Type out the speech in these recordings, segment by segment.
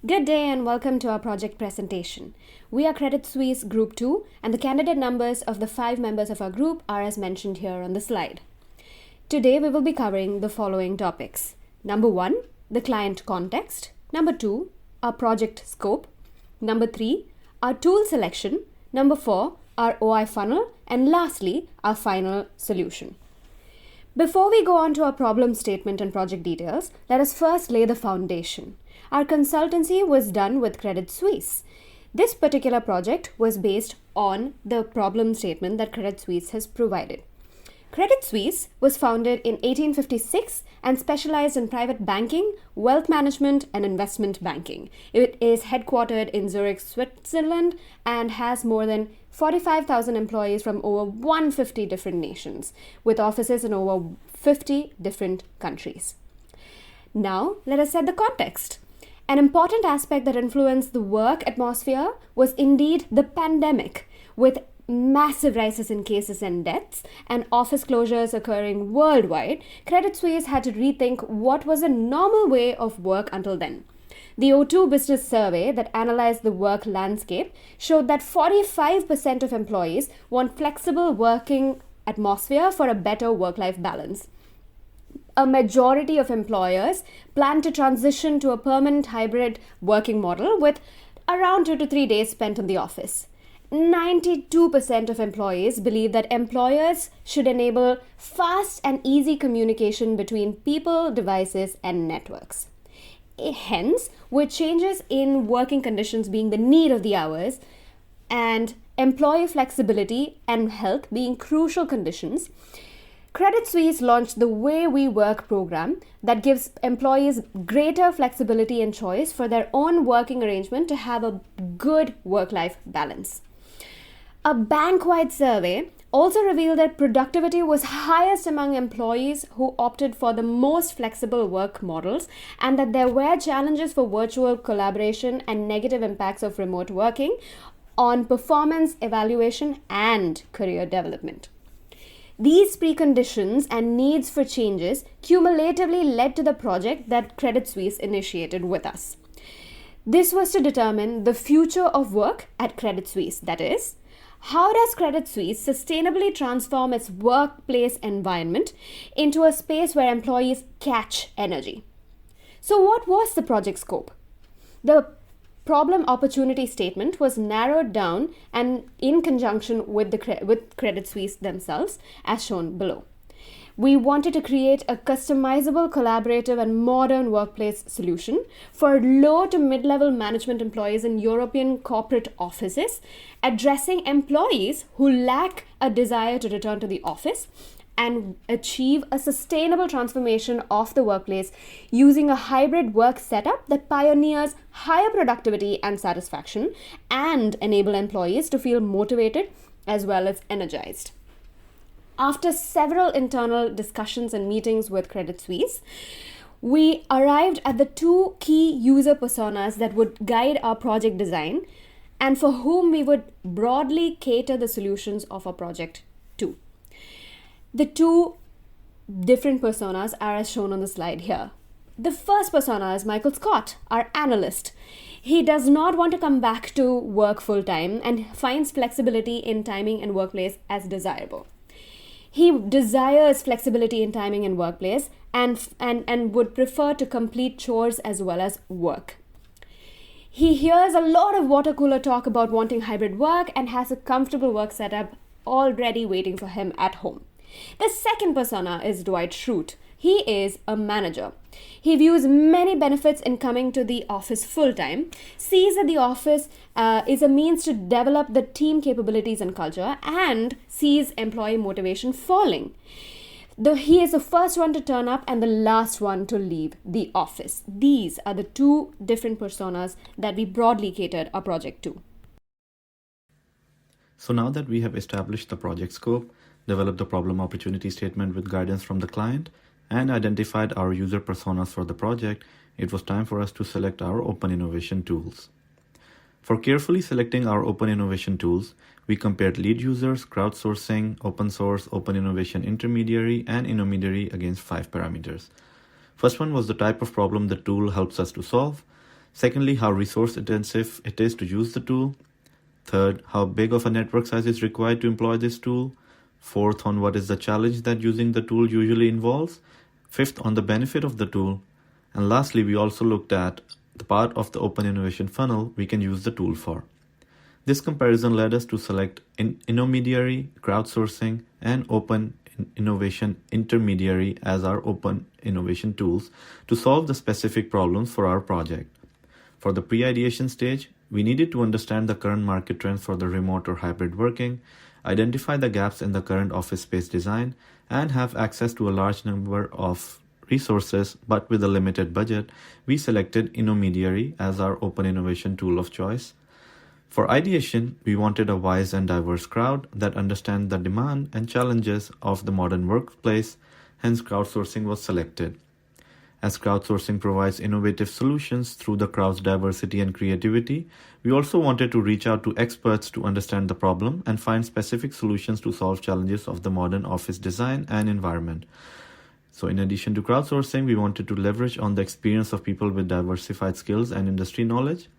Good day and welcome to our project presentation. We are Credit Suisse Group 2 and the candidate numbers of the 5 members of our group are as mentioned here on the slide. Today we will be covering the following topics. Number 1, the client context. Number 2, our project scope. Number 3, our tool selection. Number 4, our OI funnel. And lastly, our final solution. Before we go on to our problem statement and project details, let us first lay the foundation. Our consultancy was done with Credit Suisse. This particular project was based on the problem statement that Credit Suisse has provided. Credit Suisse was founded in 1856 and specialized in private banking, wealth management, and investment banking. It is headquartered in Zurich, Switzerland, and has more than 45,000 employees from over 150 different nations, with offices in over 50 different countries. Now, let us set the context. An important aspect that influenced the work atmosphere was indeed the pandemic, with massive rises in cases and deaths and office closures occurring worldwide. Credit Suisse had to rethink what was a normal way of work until then. The O2 Business Survey that analyzed the work landscape showed that 45% of employees want flexible working atmosphere for a better work-life balance. A majority of employers plan to transition to a permanent hybrid working model with around 2 to 3 days spent in the office. 92% of employees believe that employers should enable fast and easy communication between people, devices, and networks. Hence, with changes in working conditions being the need of the hours and employee flexibility and health being crucial conditions, Credit Suisse launched the Way We Work program that gives employees greater flexibility and choice for their own working arrangement to have a good work-life balance. A bank-wide survey also revealed that productivity was highest among employees who opted for the most flexible work models, and that there were challenges for virtual collaboration and negative impacts of remote working on performance evaluation and career development. These preconditions and needs for changes cumulatively led to the project that Credit Suisse initiated with us. This was to determine the future of work at Credit Suisse. That is, how does Credit Suisse sustainably transform its workplace environment into a space where employees catch energy? So what was the project scope? The problem opportunity statement was narrowed down and in conjunction with Credit Suisse themselves, as shown below. We wanted to create a customizable, collaborative, and modern workplace solution for low to mid-level management employees in European corporate offices, addressing employees who lack a desire to return to the office and achieve a sustainable transformation of the workplace using a hybrid work setup that pioneers higher productivity and satisfaction and enable employees to feel motivated as well as energized. After several internal discussions and meetings with Credit Suisse, we arrived at the 2 key user personas that would guide our project design and for whom we would broadly cater the solutions of our project to. The 2 different personas are as shown on the slide here. The first persona is Michael Scott, our analyst. He does not want to come back to work full-time and finds flexibility in timing and workplace as desirable. He desires flexibility in timing and workplace and would prefer to complete chores as well as work. He hears a lot of water cooler talk about wanting hybrid work and has a comfortable work setup already waiting for him at home. The second persona is Dwight Schrute. He is a manager. He views many benefits in coming to the office full-time, sees that the office is a means to develop the team capabilities and culture, and sees employee motivation falling. He is the first one to turn up and the last one to leave the office. These are the 2 different personas that we broadly catered our project to. So now that we have established the project scope, developed the problem opportunity statement with guidance from the client, and identified our user personas for the project, it was time for us to select our open innovation tools. For carefully selecting our open innovation tools, we compared lead users, crowdsourcing, open source, open innovation intermediary, and Innomediary against 5 parameters. First one was the type of problem the tool helps us to solve. Secondly, how resource intensive it is to use the tool. Third, how big of a network size is required to employ this tool. Fourth, on what is the challenge that using the tool usually involves. Fifth, on the benefit of the tool. And lastly, we also looked at the part of the open innovation funnel we can use the tool for. This comparison led us to select Innomediary, Crowdsourcing, and Open Innovation Intermediary as our open innovation tools to solve the specific problems for our project. For the pre-ideation stage, we needed to understand the current market trends for the remote or hybrid working, identify the gaps in the current office space design, and have access to a large number of resources, but with a limited budget. We selected Innomediary as our open innovation tool of choice. For ideation, we wanted a wise and diverse crowd that understands the demand and challenges of the modern workplace, hence crowdsourcing was selected. As crowdsourcing provides innovative solutions through the crowd's diversity and creativity, we also wanted to reach out to experts to understand the problem and find specific solutions to solve challenges of the modern office design and environment. So in addition to crowdsourcing, we wanted to leverage on the experience of people with diversified skills and industry knowledge,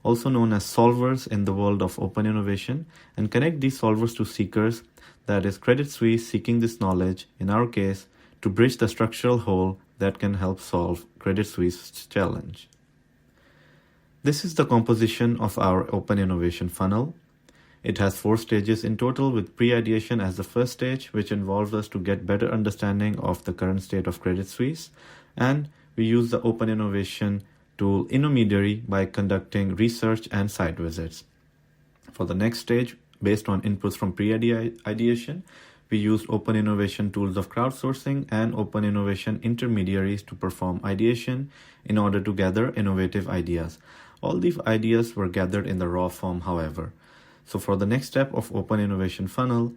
also known as solvers in the world of open innovation, and connect these solvers to seekers, that is Credit Suisse seeking this knowledge, in our case, to bridge the structural hole that can help solve Credit Suisse's challenge. This is the composition of our open innovation funnel. It has 4 stages in total, with pre-ideation as the first stage, which involves us to get better understanding of the current state of Credit Suisse, and we use the open innovation tool Innomediary by conducting research and site visits. For the next stage, based on inputs from pre-ideation, we used open innovation tools of crowdsourcing and open innovation intermediaries to perform ideation in order to gather innovative ideas. All these ideas were gathered in the raw form, however. So for the next step of open innovation funnel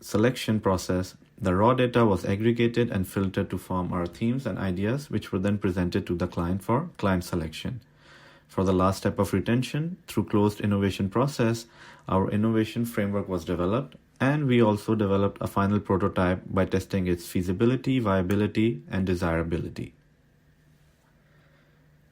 selection process, the raw data was aggregated and filtered to form our themes and ideas, which were then presented to the client for client selection. For the last step of retention, through closed innovation process, our innovation framework was developed, and we also developed a final prototype by testing its feasibility, viability, and desirability.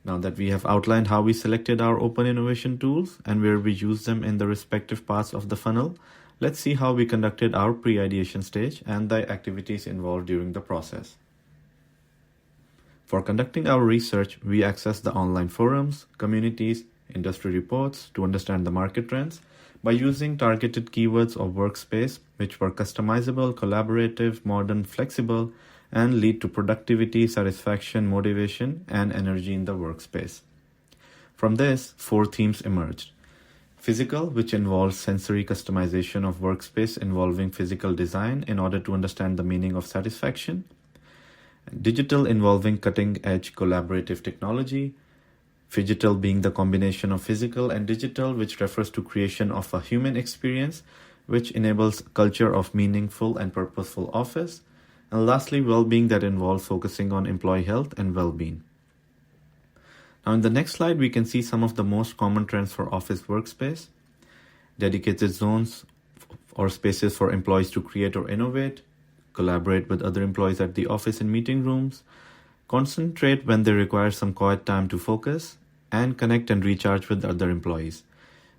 Now that we have outlined how we selected our open innovation tools and where we use them in the respective parts of the funnel, let's see how we conducted our pre-ideation stage and the activities involved during the process. For conducting our research, we accessed the online forums, communities, industry reports to understand the market trends by using targeted keywords of workspace, which were customizable, collaborative, modern, flexible, and lead to productivity, satisfaction, motivation, and energy in the workspace. From this, 4 themes emerged. Physical, which involves sensory customization of workspace involving physical design in order to understand the meaning of satisfaction. Digital, involving cutting-edge collaborative technology. Phygital being the combination of physical and digital, which refers to creation of a human experience, which enables culture of meaningful and purposeful office. And lastly, well-being, that involves focusing on employee health and well-being. Now in the next slide, we can see some of the most common trends for office workspace. Dedicated zones or spaces for employees to create or innovate, collaborate with other employees at the office and meeting rooms, concentrate when they require some quiet time to focus, and connect and recharge with other employees.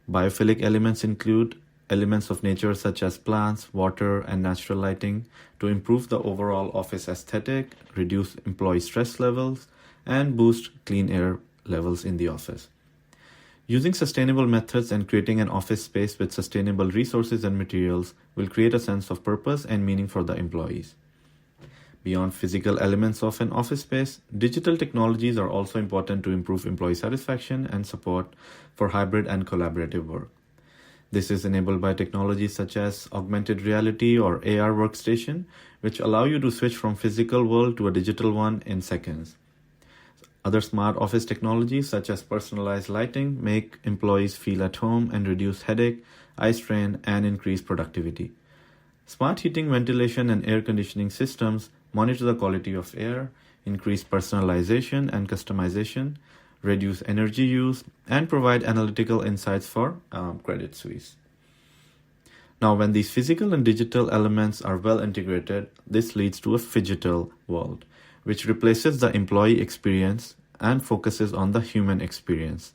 Biophilic elements include elements of nature such as plants, water, and natural lighting to improve the overall office aesthetic, reduce employee stress levels, and boost clean air levels in the office. Using sustainable methods and creating an office space with sustainable resources and materials will create a sense of purpose and meaning for the employees. Beyond physical elements of an office space, digital technologies are also important to improve employee satisfaction and support for hybrid and collaborative work. This is enabled by technologies such as augmented reality or AR workstation, which allow you to switch from physical world to a digital one in seconds. Other smart office technologies such as personalized lighting make employees feel at home and reduce headache, eye strain, and increase productivity. Smart heating, ventilation, and air conditioning systems monitor the quality of air, increase personalization and customization, reduce energy use, and provide analytical insights for Credit Suisse. Now, when these physical and digital elements are well integrated, this leads to a phygital world, which replaces the employee experience and focuses on the human experience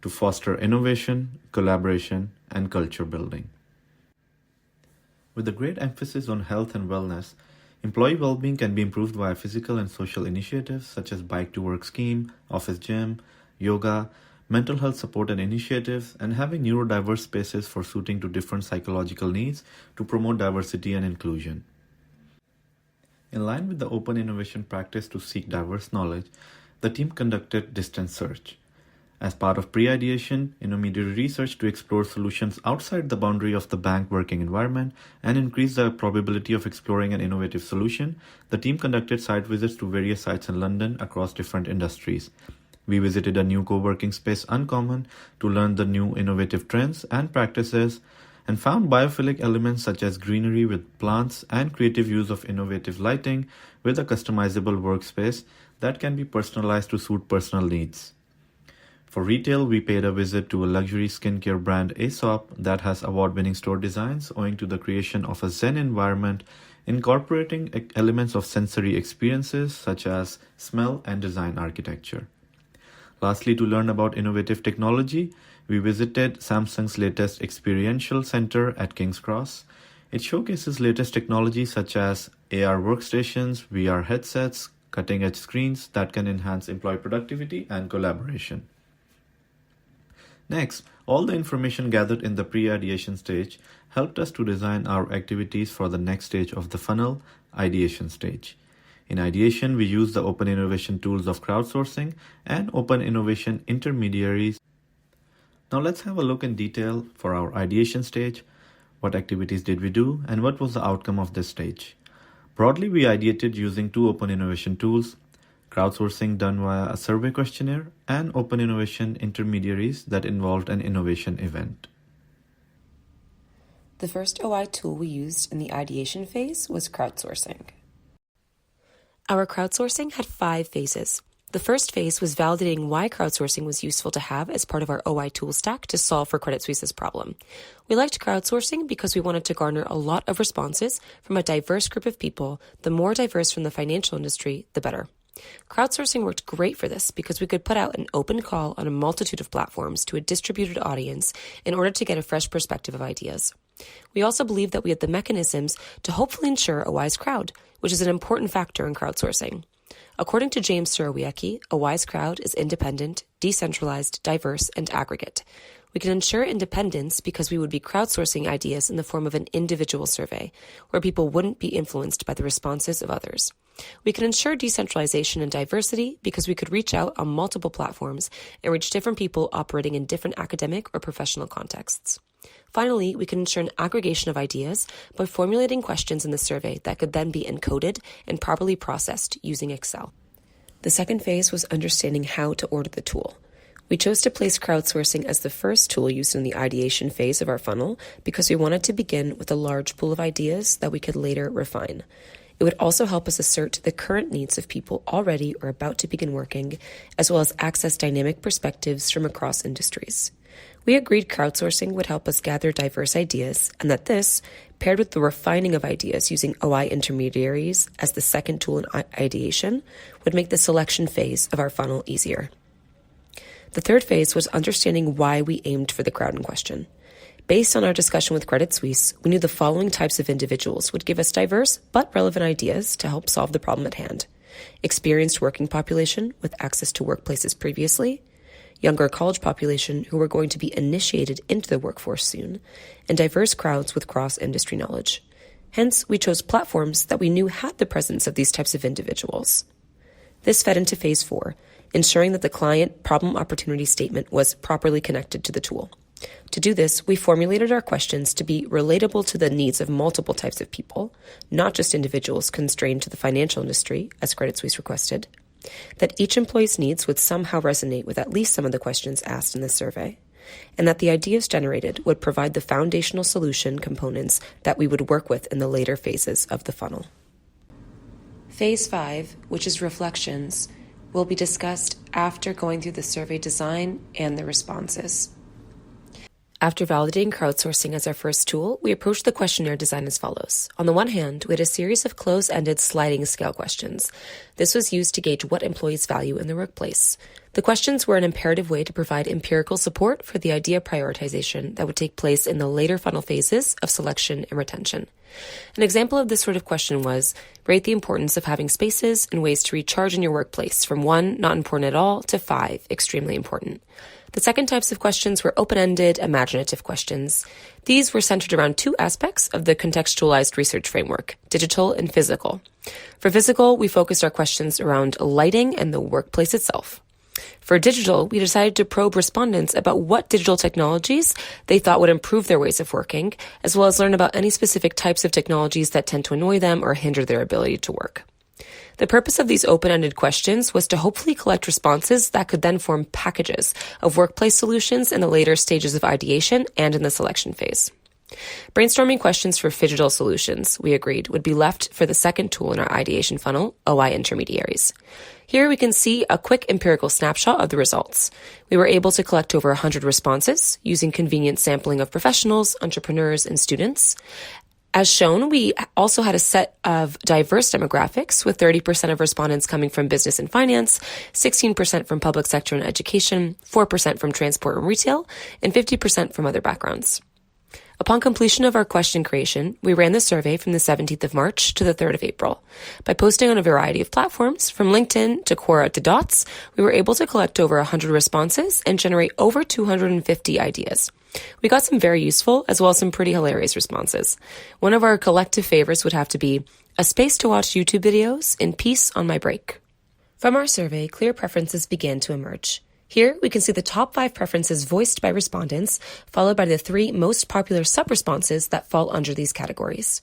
to foster innovation, collaboration, and culture building. With a great emphasis on health and wellness, employee well-being can be improved via physical and social initiatives such as bike-to-work scheme, office gym, yoga, mental health support and initiatives, and having neurodiverse spaces for suiting to different psychological needs to promote diversity and inclusion. In line with the open innovation practice to seek diverse knowledge, the team conducted distance search. As part of pre-ideation, intermediary research to explore solutions outside the boundary of the bank working environment and increase the probability of exploring an innovative solution, the team conducted site visits to various sites in London across different industries. We visited a new co-working space, Uncommon, to learn the new innovative trends and practices, and found biophilic elements such as greenery with plants and creative use of innovative lighting with a customizable workspace that can be personalized to suit personal needs. For retail, we paid a visit to a luxury skincare brand Aesop that has award-winning store designs owing to the creation of a Zen environment incorporating elements of sensory experiences such as smell and design architecture. Lastly, to learn about innovative technology, we visited Samsung's latest experiential center at King's Cross. It showcases latest technology such as AR workstations, VR headsets, cutting-edge screens that can enhance employee productivity and collaboration. Next, all the information gathered in the pre-ideation stage helped us to design our activities for the next stage of the funnel, ideation stage. In ideation, we use the open innovation tools of crowdsourcing and open innovation intermediaries. Now let's have a look in detail for our ideation stage. What activities did we do and what was the outcome of this stage? Broadly, we ideated using two open innovation tools, crowdsourcing done via a survey questionnaire, and open innovation intermediaries that involved an innovation event. The first OI tool we used in the ideation phase was crowdsourcing. Our crowdsourcing had 5 phases. The first phase was validating why crowdsourcing was useful to have as part of our OI tool stack to solve for Credit Suisse's problem. We liked crowdsourcing because we wanted to garner a lot of responses from a diverse group of people. The more diverse from the financial industry, the better. Crowdsourcing worked great for this because we could put out an open call on a multitude of platforms to a distributed audience in order to get a fresh perspective of ideas. We also believed that we had the mechanisms to hopefully ensure a wise crowd, which is an important factor in crowdsourcing. According to James Surowiecki, a wise crowd is independent, decentralized, diverse, and aggregate. We can ensure independence because we would be crowdsourcing ideas in the form of an individual survey, where people wouldn't be influenced by the responses of others. We can ensure decentralization and diversity because we could reach out on multiple platforms and reach different people operating in different academic or professional contexts. Finally, we can ensure an aggregation of ideas by formulating questions in the survey that could then be encoded and properly processed using Excel. The second phase was understanding how to order the tool. We chose to place crowdsourcing as the first tool used in the ideation phase of our funnel because we wanted to begin with a large pool of ideas that we could later refine. It would also help us assert the current needs of people already or about to begin working, as well as access dynamic perspectives from across industries. We agreed crowdsourcing would help us gather diverse ideas, and that this, paired with the refining of ideas using OI intermediaries as the second tool in ideation, would make the selection phase of our funnel easier. The third phase was understanding why we aimed for the crowd in question. Based on our discussion with Credit Suisse, we knew the following types of individuals would give us diverse but relevant ideas to help solve the problem at hand. Experienced working population with access to workplaces previously, younger college population who were going to be initiated into the workforce soon, and diverse crowds with cross-industry knowledge. Hence, we chose platforms that we knew had the presence of these types of individuals. This fed into phase 4, ensuring that the client problem opportunity statement was properly connected to the tool. To do this, we formulated our questions to be relatable to the needs of multiple types of people, not just individuals constrained to the financial industry, as Credit Suisse requested, that each employee's needs would somehow resonate with at least some of the questions asked in this survey, and that the ideas generated would provide the foundational solution components that we would work with in the later phases of the funnel. Phase 5, which is reflections, will be discussed after going through the survey design and the responses. After validating crowdsourcing as our first tool, we approached the questionnaire design as follows. On the one hand, we had a series of close-ended sliding scale questions. This was used to gauge what employees value in their workplace. The questions were an imperative way to provide empirical support for the idea prioritization that would take place in the later funnel phases of selection and retention. An example of this sort of question was, rate the importance of having spaces and ways to recharge in your workplace from 1, not important at all, to 5, extremely important. The second types of questions were open-ended, imaginative questions. These were centered around two aspects of the contextualized research framework, digital and physical. For physical, we focused our questions around lighting and the workplace itself. For digital, we decided to probe respondents about what digital technologies they thought would improve their ways of working, as well as learn about any specific types of technologies that tend to annoy them or hinder their ability to work. The purpose of these open-ended questions was to hopefully collect responses that could then form packages of workplace solutions in the later stages of ideation and in the selection phase. Brainstorming questions for digital solutions, we agreed, would be left for the second tool in our ideation funnel, OI Intermediaries. Here we can see a quick empirical snapshot of the results. We were able to collect over 100 responses using convenient sampling of professionals, entrepreneurs, and students. As shown, we also had a set of diverse demographics, with 30% of respondents coming from business and finance, 16% from public sector and education, 4% from transport and retail, and 50% from other backgrounds. Upon completion of our question creation, we ran the survey from the 17th of March to the 3rd of April. By posting on a variety of platforms, from LinkedIn to Quora to Dots, we were able to collect over 100 responses and generate over 250 ideas. We got some very useful as well as some pretty hilarious responses. One of our collective favorites would have to be a space to watch YouTube videos in peace on my break. From our survey, clear preferences began to emerge. Here, we can see the top 5 preferences voiced by respondents, followed by the 3 most popular sub-responses that fall under these categories.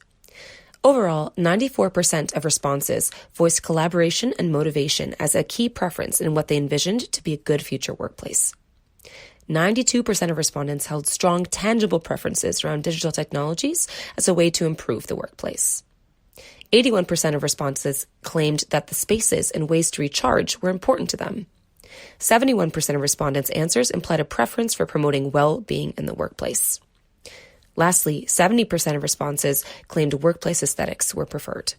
Overall, 94% of responses voiced collaboration and motivation as a key preference in what they envisioned to be a good future workplace. 92% of respondents held strong, tangible preferences around digital technologies as a way to improve the workplace. 81% of responses claimed that the spaces and ways to recharge were important to them. 71% of respondents' answers implied a preference for promoting well-being in the workplace. Lastly, 70% of responses claimed workplace aesthetics were preferred.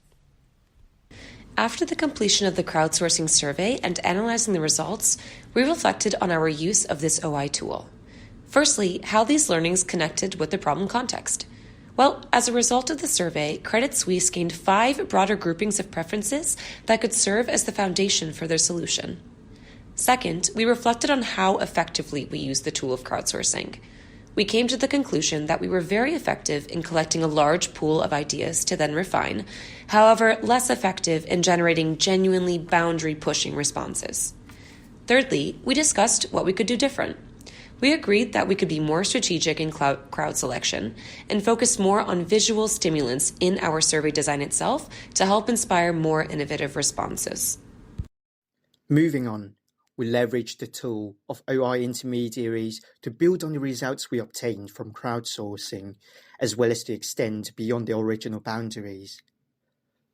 After the completion of the crowdsourcing survey and analyzing the results, we reflected on our use of this OI tool. Firstly, how these learnings connected with the problem context. Well, as a result of the survey, Credit Suisse gained 5 broader groupings of preferences that could serve as the foundation for their solution. Second, we reflected on how effectively we used the tool of crowdsourcing. We came to the conclusion that we were very effective in collecting a large pool of ideas to then refine, however, less effective in generating genuinely boundary-pushing responses. Thirdly, we discussed what we could do different. We agreed that we could be more strategic in crowd selection and focus more on visual stimulants in our survey design itself to help inspire more innovative responses. Moving on, we leveraged the tool of OI intermediaries to build on the results we obtained from crowdsourcing, as well as to extend beyond the original boundaries.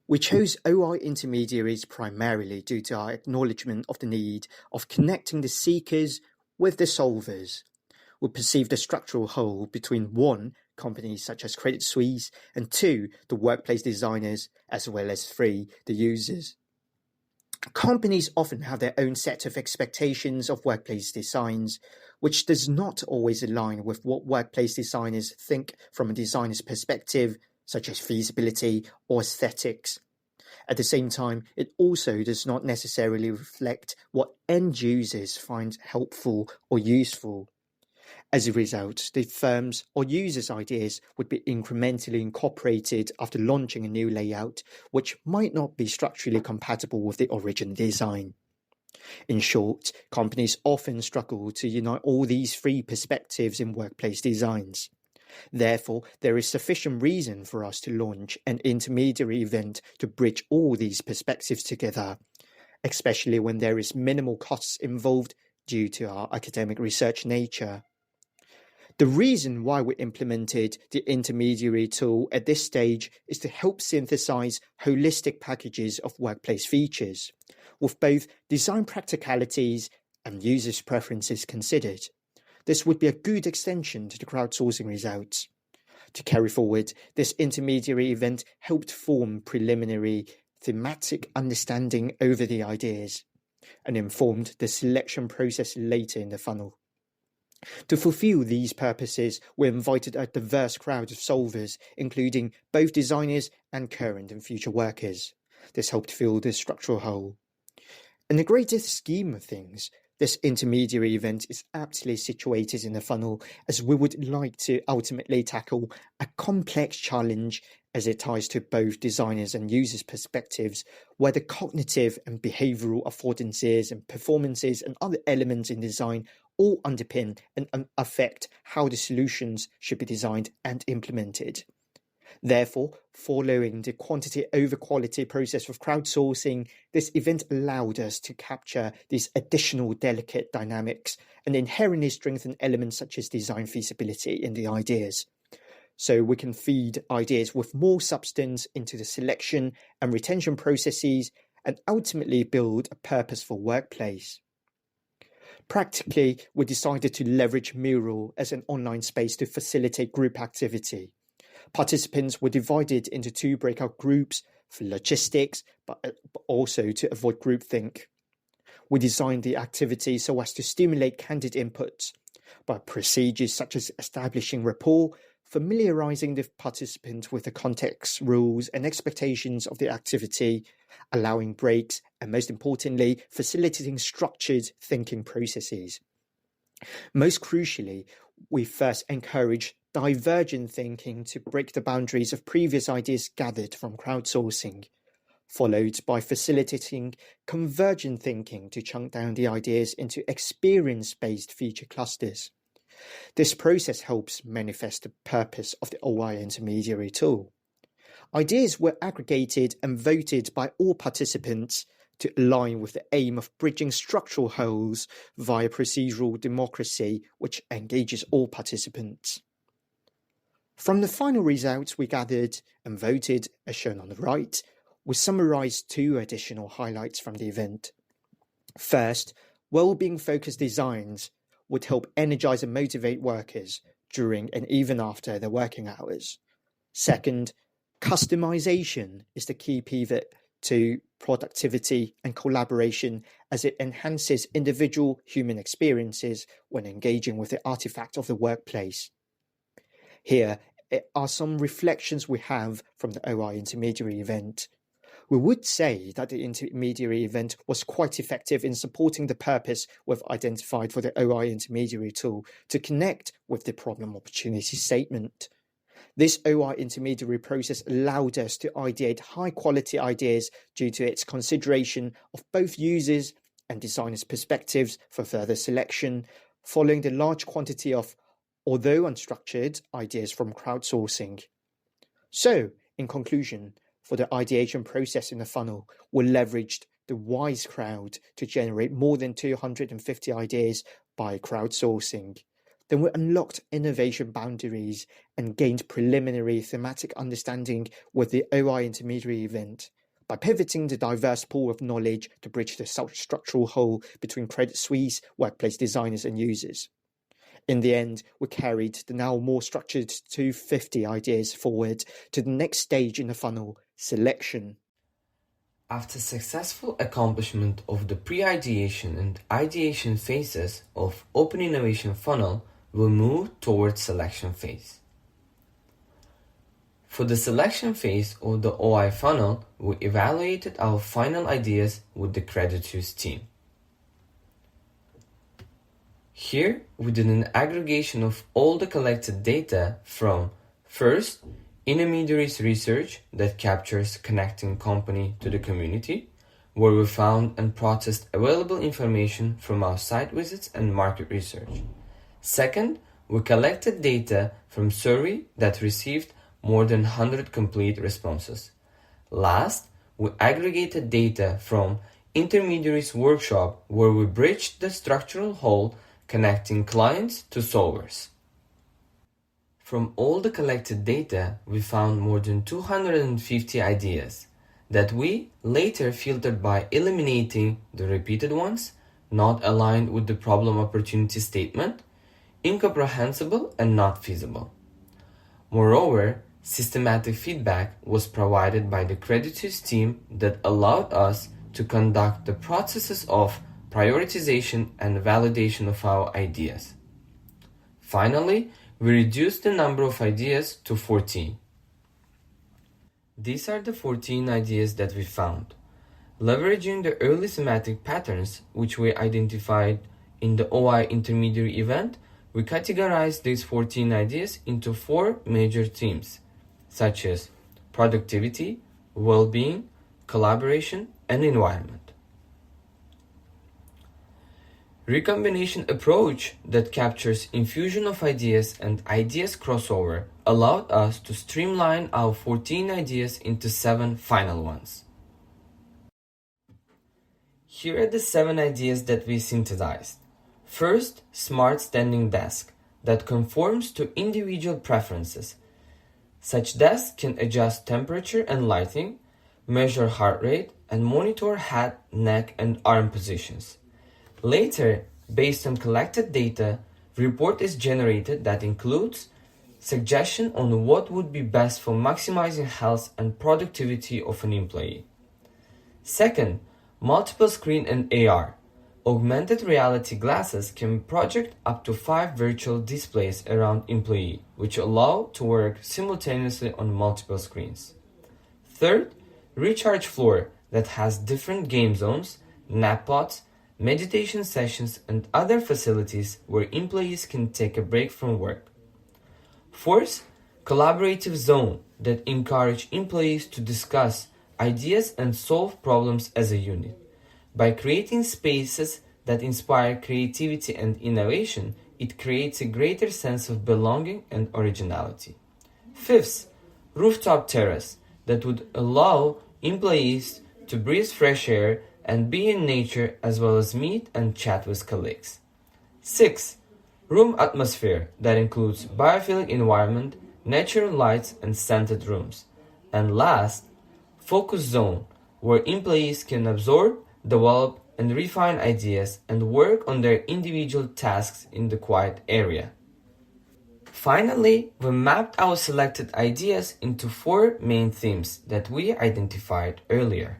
We chose OI intermediaries primarily due to our acknowledgement of the need of connecting the seekers with the solvers. We perceived a structural hole between 1, companies such as Credit Suisse, and 2, the workplace designers, as well as 3, the users. Companies often have their own set of expectations of workplace designs, which does not always align with what workplace designers think from a designer's perspective, such as feasibility or aesthetics. At the same time, it also does not necessarily reflect what end users find helpful or useful. As a result, the firm's or users' ideas would be incrementally incorporated after launching a new layout, which might not be structurally compatible with the original design. In short, companies often struggle to unite all these 3 perspectives in workplace designs. Therefore, there is sufficient reason for us to launch an intermediary event to bridge all these perspectives together, especially when there is minimal costs involved due to our academic research nature. The reason why we implemented the intermediary tool at this stage is to help synthesize holistic packages of workplace features, with both design practicalities and users' preferences considered. This would be a good extension to the crowdsourcing results. To carry forward, this intermediary event helped form preliminary thematic understanding over the ideas and informed the selection process later in the funnel. To fulfill these purposes, we invited a diverse crowd of solvers, including both designers and current and future workers. This helped fill the structural hole. In the greater scheme of things, this intermediary event is aptly situated in the funnel as we would like to ultimately tackle a complex challenge as it ties to both designers and users' perspectives, where the cognitive and behavioral affordances and performances and other elements in design all underpin and affect how the solutions should be designed and implemented. Therefore, following the quantity over quality process of crowdsourcing, this event allowed us to capture these additional delicate dynamics and inherently strengthen elements such as design feasibility in the ideas. So we can feed ideas with more substance into the selection and retention processes and ultimately build a purposeful workplace. Practically, we decided to leverage Mural as an online space to facilitate group activity. Participants were divided into 2 breakout groups for logistics, but also to avoid groupthink. We designed the activity so as to stimulate candid input by procedures such as establishing rapport, familiarizing the participants with the context, rules, and expectations of the activity, allowing breaks, and most importantly, facilitating structured thinking processes. Most crucially, we first encourage divergent thinking to break the boundaries of previous ideas gathered from crowdsourcing, followed by facilitating convergent thinking to chunk down the ideas into experience-based feature clusters. This process helps manifest the purpose of the OI intermediary tool. Ideas were aggregated and voted by all participants to align with the aim of bridging structural holes via procedural democracy, which engages all participants. From the final results we gathered and voted, as shown on the right, we summarised 2 additional highlights from the event. First, well-being focused designs would help energise and motivate workers during and even after their working hours. Second, customization is the key pivot to productivity and collaboration as it enhances individual human experiences when engaging with the artifact of the workplace. Here are some reflections we have from the OI intermediary event. We would say that the intermediary event was quite effective in supporting the purpose we've identified for the OI intermediary tool to connect with the problem opportunity statement. This OI intermediary process allowed us to ideate high-quality ideas due to its consideration of both users and designers' perspectives for further selection, following the large quantity of, although unstructured, ideas from crowdsourcing. So, in conclusion, for the ideation process in the funnel, we leveraged the WISE crowd to generate more than 250 ideas by crowdsourcing. Then we unlocked innovation boundaries and gained preliminary thematic understanding with the OI intermediary event by pivoting the diverse pool of knowledge to bridge the structural hole between Credit Suisse, workplace designers and users. In the end, we carried the now more structured 250 ideas forward to the next stage in the funnel, selection. After successful accomplishment of the pre-ideation and ideation phases of Open Innovation Funnel, we'll move towards selection phase. For the selection phase of the OI funnel, we evaluated our final ideas with the Credit Suisse team. Here, we did an aggregation of all the collected data from, first, Intermediaries research that captures connecting company to the community, where we found and processed available information from our site visits and market research. Second, we collected data from survey that received more than 100 complete responses. Last, we aggregated data from Intermediaries workshop, where we bridged the structural hole connecting clients to solvers. From all the collected data, we found more than 250 ideas that we later filtered by eliminating the repeated ones, not aligned with the problem opportunity statement, incomprehensible and not feasible. Moreover, systematic feedback was provided by the Credit Suisse team that allowed us to conduct the processes of prioritization and validation of our ideas. Finally, we reduced the number of ideas to 14. These are the 14 ideas that we found. Leveraging the early thematic patterns which we identified in the OI intermediary event, we categorized these 14 ideas into 4 major themes, such as productivity, well-being, collaboration, and environment. Recombination approach that captures infusion of ideas and ideas crossover allowed us to streamline our 14 ideas into 7 final ones. Here are the 7 ideas that we synthesized. First, smart standing desk that conforms to individual preferences. Such desk can adjust temperature and lighting, measure heart rate, and monitor head, neck, and arm positions. Later, based on collected data, report is generated that includes suggestion on what would be best for maximizing health and productivity of an employee. Second, multiple screen and AR. Augmented reality glasses can project up to 5 virtual displays around employee, which allow to work simultaneously on multiple screens. Third, recharge floor that has different game zones, nap pods, meditation sessions, and other facilities where employees can take a break from work. Fourth, collaborative zone that encourage employees to discuss ideas and solve problems as a unit. By creating spaces that inspire creativity and innovation, it creates a greater sense of belonging and originality. Fifth, rooftop terrace that would allow employees to breathe fresh air and be in nature as well as meet and chat with colleagues. Sixth, room atmosphere that includes biophilic environment, natural lights, and scented rooms. And last, focus zone where employees can absorb, develop, and refine ideas and work on their individual tasks in the quiet area. Finally, we mapped our selected ideas into 4 main themes that we identified earlier.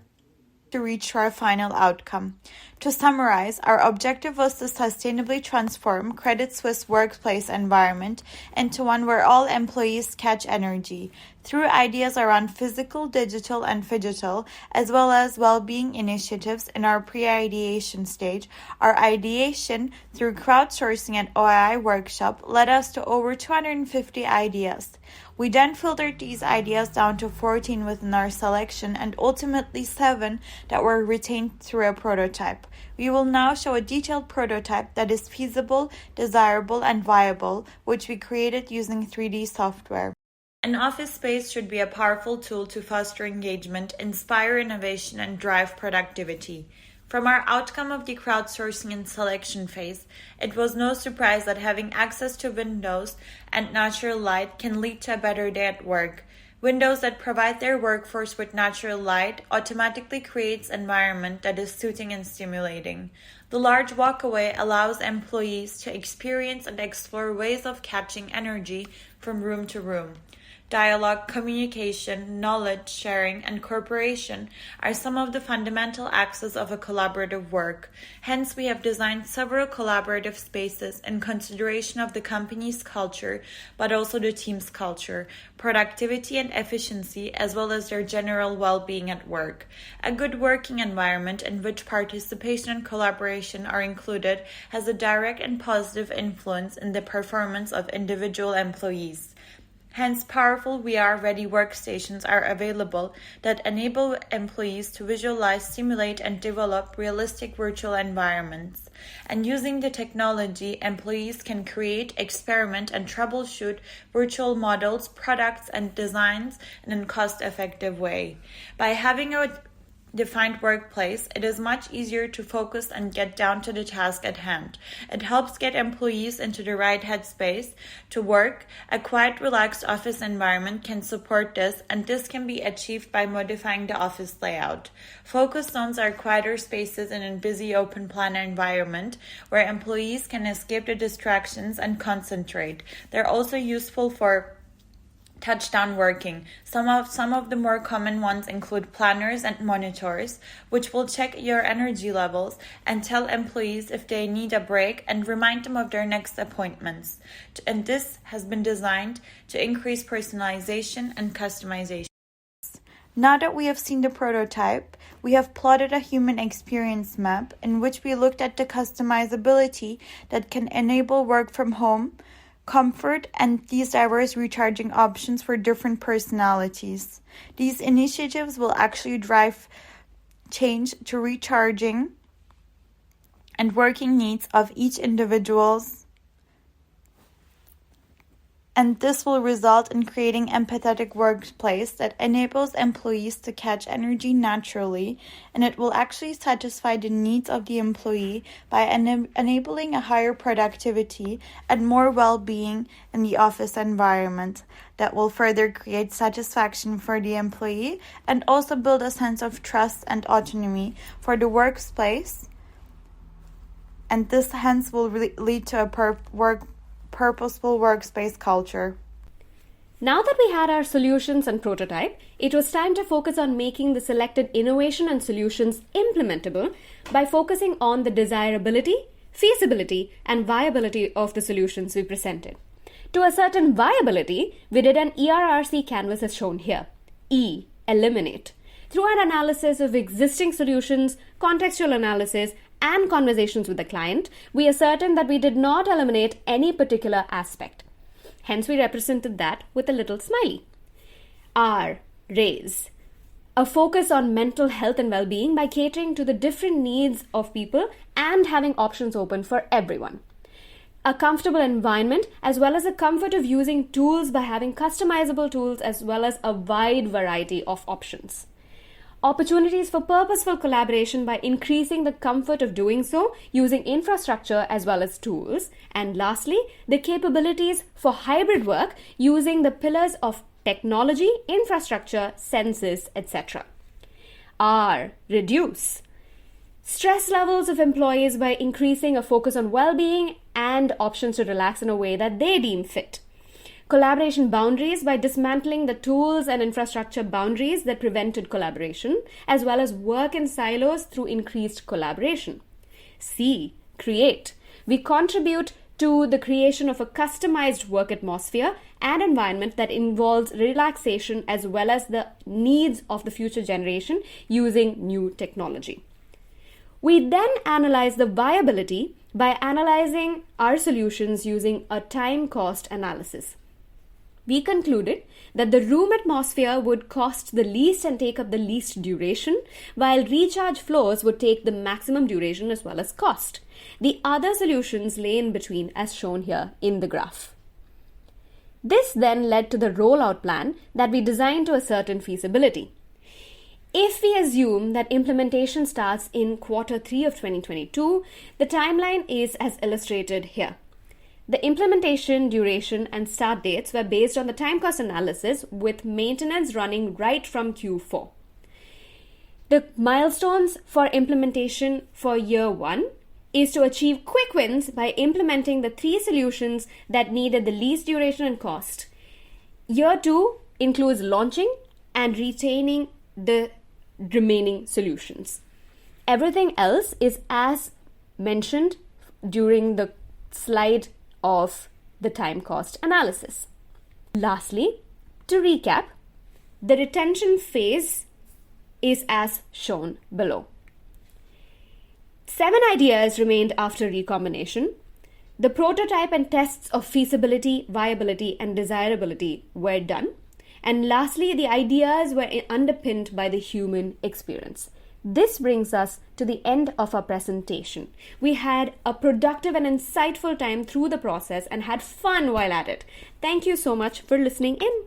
To reach our final outcome. To summarize, our objective was to sustainably transform Credit Suisse workplace environment into one where all employees catch energy through ideas around physical, digital, and phygital, as well as well-being initiatives in our pre-ideation stage. Our ideation through crowdsourcing and OI workshop led us to over 250 ideas. We then filtered these ideas down to 14 within our selection and ultimately 7 that were retained through a prototype. We will now show a detailed prototype that is feasible, desirable, and viable, which we created using 3D software. An office space should be a powerful tool to foster engagement, inspire innovation, and drive productivity. From our outcome of the crowdsourcing and selection phase, it was no surprise that having access to windows and natural light can lead to a better day at work. Windows that provide their workforce with natural light automatically creates an environment that is soothing and stimulating. The large walkaway allows employees to experience and explore ways of catching energy from room to room. Dialogue, communication, knowledge sharing, and cooperation are some of the fundamental axes of a collaborative work. Hence, we have designed several collaborative spaces in consideration of the company's culture, but also the team's culture, productivity and efficiency, as well as their general well-being at work. A good working environment in which participation and collaboration are included has a direct and positive influence in the performance of individual employees. Hence, powerful VR-ready workstations are available that enable employees to visualize, simulate, and develop realistic virtual environments. And using the technology, employees can create, experiment, and troubleshoot virtual models, products, and designs in a cost-effective way. By having a defined workplace, it is much easier to focus and get down to the task at hand. It helps get employees into the right headspace to work. A quiet, relaxed office environment can support this, and this can be achieved by modifying the office layout. Focus zones are quieter spaces in a busy open plan environment where employees can escape the distractions and concentrate. They're also useful for touchdown working. Some of the more common ones include planners and monitors, which will check your energy levels and tell employees if they need a break and remind them of their next appointments. And this has been designed to increase personalization and customization. Now that we have seen the prototype, we have plotted a human experience map in which we looked at the customizability that can enable work from home, comfort, and these diverse recharging options for different personalities. These initiatives will actually drive change to recharging and working needs of each individual's, and this will result in creating an empathetic workplace that enables employees to catch energy naturally, and it will actually satisfy the needs of the employee by enabling a higher productivity and more well-being in the office environment that will further create satisfaction for the employee and also build a sense of trust and autonomy for the workplace, and this hence will lead to a purposeful workspace culture. Now that we had our solutions and prototype, it was time to focus on making the selected innovation and solutions implementable by focusing on the desirability, feasibility, and viability of the solutions we presented. To ascertain viability, we did an ERRC canvas as shown here. E, eliminate. Through an analysis of existing solutions, contextual analysis, and conversations with the client, we ascertained that we did not eliminate any particular aspect. Hence, we represented that with a little smiley. R, raise. A focus on mental health and well-being by catering to the different needs of people and having options open for everyone. A comfortable environment as well as the comfort of using tools by having customizable tools as well as a wide variety of options. Opportunities for purposeful collaboration by increasing the comfort of doing so using infrastructure as well as tools. And lastly, the capabilities for hybrid work using the pillars of technology, infrastructure, senses, etc. R, reduce. Stress levels of employees by increasing a focus on well-being and options to relax in a way that they deem fit. Collaboration boundaries by dismantling the tools and infrastructure boundaries that prevented collaboration, as well as work in silos through increased collaboration. C, create. We contribute to the creation of a customized work atmosphere and environment that involves relaxation as well as the needs of the future generation using new technology. We then analyze the viability by analyzing our solutions using a time-cost analysis. We concluded that the room atmosphere would cost the least and take up the least duration, while recharge floors would take the maximum duration as well as cost. The other solutions lay in between as shown here in the graph. This then led to the rollout plan that we designed to ascertain feasibility. If we assume that implementation starts in Q3 of 2022, the timeline is as illustrated here. The implementation, duration, and start dates were based on the time cost analysis with maintenance running right from Q4. The milestones for implementation for year 1 is to achieve quick wins by implementing the 3 solutions that needed the least duration and cost. Year 2 includes launching and retaining the remaining solutions. Everything else is as mentioned during the slide of the time cost analysis. Lastly, to recap, the retention phase is as shown below. 7 ideas remained after recombination. The prototype and tests of feasibility, viability, and desirability were done. And lastly, the ideas were underpinned by the human experience. This brings us to the end of our presentation. We had a productive and insightful time through the process and had fun while at it. Thank you so much for listening in.